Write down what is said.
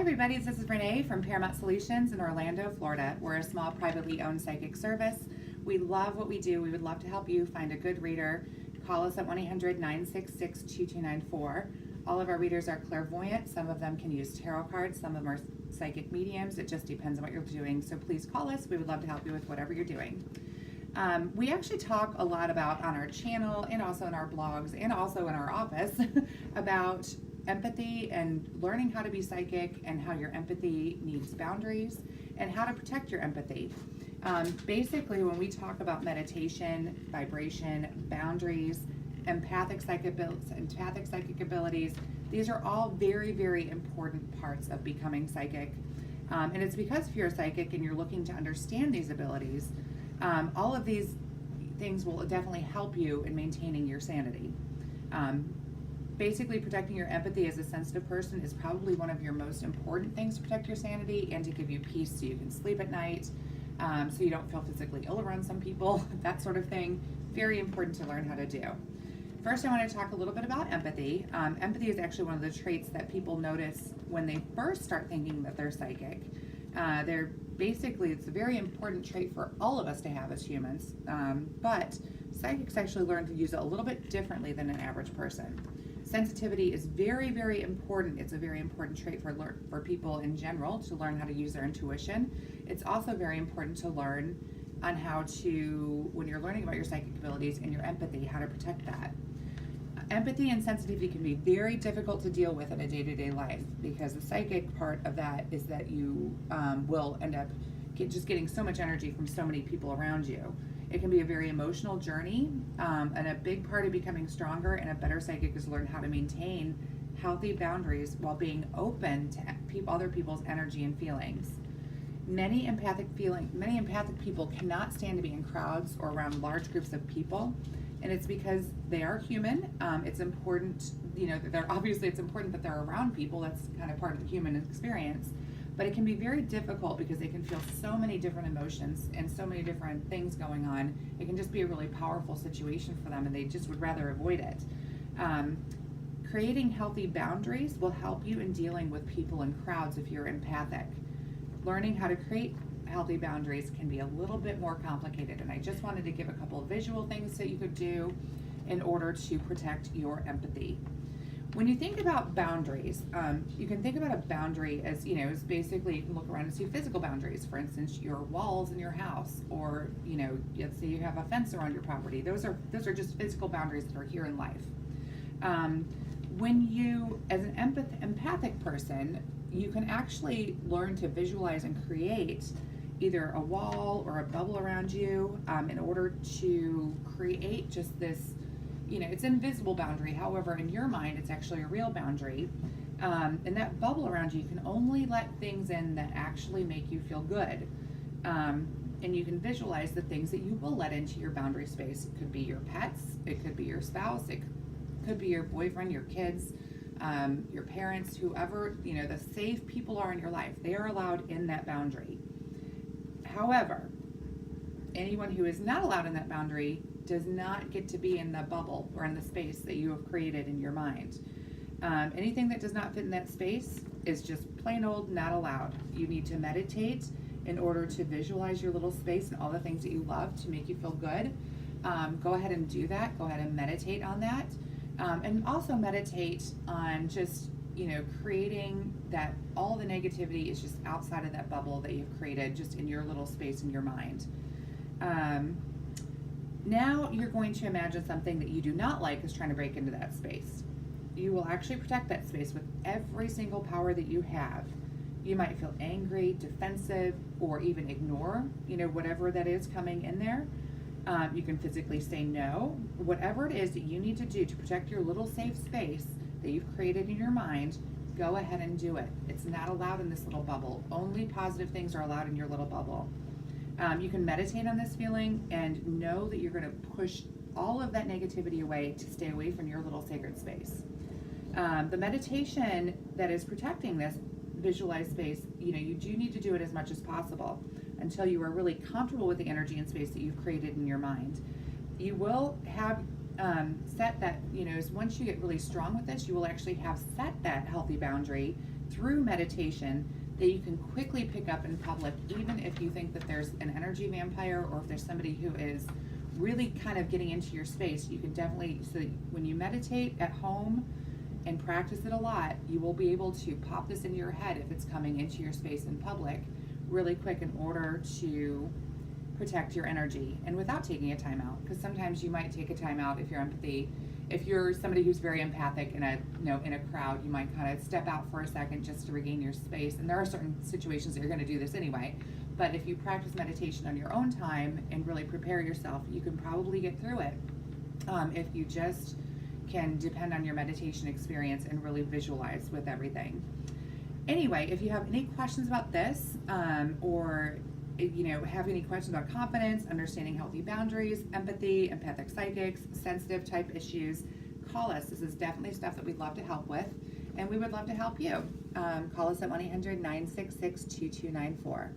everybody, this is Renee from Paramount Solutions in Orlando, Florida. We're a small privately owned psychic service. We love what we do. We would love to help you find a good reader. Call us at 1-800-966-2294. All of our readers are clairvoyant. Some of them can use tarot cards. Some of them are psychic mediums. It just depends on what you're doing. So please call us. We would love to help you with whatever you're doing. We actually talk a lot about on our channel and also in our blogs and also in our office about empathy and learning how to be psychic and how your empathy needs boundaries and how to protect your empathy. Basically, when we talk about meditation, vibration, boundaries, empathic psychic abilities, these are all very, very important parts of becoming psychic. And it's because if you're a psychic and you're looking to understand these abilities, all of these things will definitely help you in maintaining your sanity. Basically, protecting your empathy as a sensitive person is probably one of your most important things to protect your sanity and to give you peace so you can sleep at night, so you don't feel physically ill around some people, that sort of thing. Very important to learn how to do. First, I want to talk a little bit about empathy. Empathy is actually one of the traits that people notice when they first start thinking that they're psychic. It's a very important trait for all of us to have as humans, but psychics actually learn to use it a little bit differently than an average person. Sensitivity is very, very important. It's a very important trait for people in general to learn how to use their intuition. It's also very important to learn on how to, when you're learning about your psychic abilities and your empathy, how to protect that. Empathy and sensitivity can be very difficult to deal with in a day-to-day life because the psychic part of that is that you will end up just getting so much energy from so many people around you. It can be a very emotional journey, and a big part of becoming stronger and a better psychic is learn how to maintain healthy boundaries while being open to other people's energy and feelings. Many empathic people cannot stand to be in crowds or around large groups of people, and it's because they are human. It's important, it's important that they're around people. That's kind of part of the human experience. But it can be very difficult because they can feel so many different emotions and so many different things going on. It can just be a really powerful situation for them and they just would rather avoid it. Creating healthy boundaries will help you in dealing with people in crowds if you're empathic. Learning how to create healthy boundaries can be a little bit more complicated, and I just wanted to give a couple of visual things that you could do in order to protect your empathy. When you think about boundaries, you can think about a boundary as, as basically you can look around and see physical boundaries. For instance, your walls in your house, or, let's say you have a fence around your property. Those are just physical boundaries that are here in life. When you, as an empathic person, you can actually learn to visualize and create either a wall or a bubble around you in order to create just this, it's an invisible boundary. However, in your mind, it's actually a real boundary. And that bubble around you can only let things in that actually make you feel good. And you can visualize the things that you will let into your boundary space. It could be your pets, it could be your spouse, it could be your boyfriend, your kids, your parents, whoever, the safe people are in your life. They are allowed in that boundary. However, anyone who is not allowed in that boundary does not get to be in the bubble or in the space that you have created in your mind. Anything that does not fit in that space is just plain old not allowed. You need to meditate in order to visualize your little space and all the things that you love to make you feel good. Go ahead and do that. Go ahead and meditate on that. And also meditate on just, creating that all the negativity is just outside of that bubble that you've created just in your little space in your mind. Now you're going to imagine something that you do not like is trying to break into that space. You will actually protect that space with every single power that you have. You might feel angry, defensive, or even ignore, whatever that is coming in there. You can physically say no. Whatever it is that you need to do to protect your little safe space that you've created in your mind, go ahead and do it. It's not allowed in this little bubble. Only positive things are allowed in your little bubble. You can meditate on this feeling and know that you're going to push all of that negativity away to stay away from your little sacred space. The meditation that is protecting this visualized space, you do need to do it as much as possible until you are really comfortable with the energy and space that you've created in your mind. You will have set that, once you get really strong with this, you will actually have set that healthy boundary through meditation that you can quickly pick up in public, even if you think that there's an energy vampire or if there's somebody who is really kind of getting into your space. You can definitely, so when you meditate at home and practice it a lot, you will be able to pop this into your head if it's coming into your space in public really quick in order to protect your energy and without taking a timeout. Because sometimes you might take a timeout if you're somebody who's very empathic in a crowd, you might kind of step out for a second just to regain your space. And there are certain situations that you're going to do this anyway. But if you practice meditation on your own time and really prepare yourself, you can probably get through it. If you just can depend on your meditation experience and really visualize with everything. Anyway, if you have any questions about this, or have any questions about confidence, understanding healthy boundaries, empathy, empathic psychics, sensitive type issues, call us. This is definitely stuff that we'd love to help with, and we would love to help you. Call us at 1-800-966-2294.